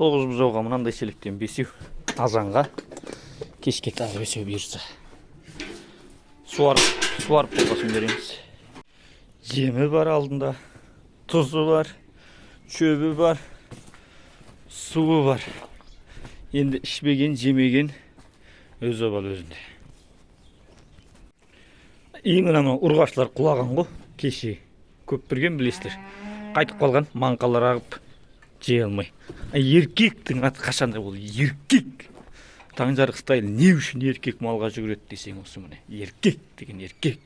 9 бузауга мынандай шелектен 5 азанга, кешке тағы 5 бұйырса. Суарып болғасын береміз. Жемі бар алдында, тұзы бар, шөбі бар, суы бар. Енді ішпеген, жемеген өз обал өзінде. Ең анау ұрғашылар құлаған ғой, кеше көп бірген білесіздер. Қайтып қалған, маңқалар ағып жей алмай. Еркектің аты қашанда ол еркек. Таңжарық стайл не үшін еркек малға жүгіреді десең осы міне. Еркек деген еркек.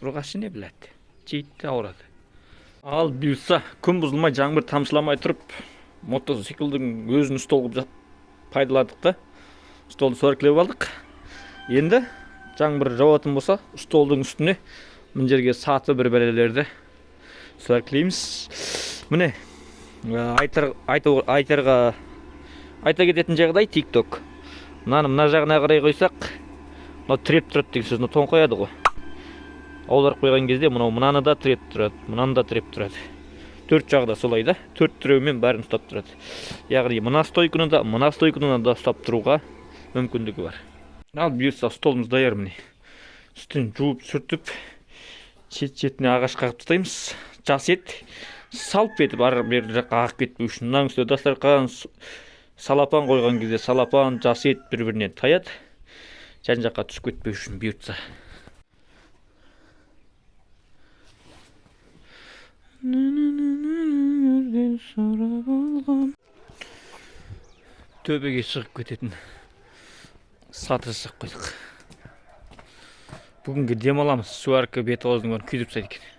Ұрғашы не біледі? Жейді ауырады. Ал бұйырса күн бұзылмай жаңбыр тамшыламай тұрып, мотоциклдің өзін стол қылып пайдаладық та. Столды соркілеп алдық. Енді жаңбыр жауатын болса, столдың үстіне мына жерге саты бір бәлелерді соркілейміз. Міне айта кететін жағдай TikTok. Мына жағына қарай қойсақ, мынау тіреп тұрады деген сөзді тоң қояды ғой. Аударып қойған кезде мынаны да тіреп тұрады, мынаны да тіреп тұрады. Төрт жағы да солай да, төрт тіреумен бәрін ұстап тұрады. Яғни мына стойканы да ұстап тұруға мүмкіндігі бар. Ал бұйырса столымыз даяр міне. Үстін жуып сүртіп, шет-шетіне ағаш қағып тастаймыз. Жас ет салып етіп ары бері жаққа ағып кетпеу үшін. Мынаның үстіне дастархан салапан қойған кезде салапан жас ет бір-бірінен таяды. Жан жаққа түсіп кетпеу үшін бұйыртса. Төбеге шығып кететін саты жасап қойдық. Бүгінгі демаламыз. Суарка бет ауыздың бәрін күйдіріп тастайды екен.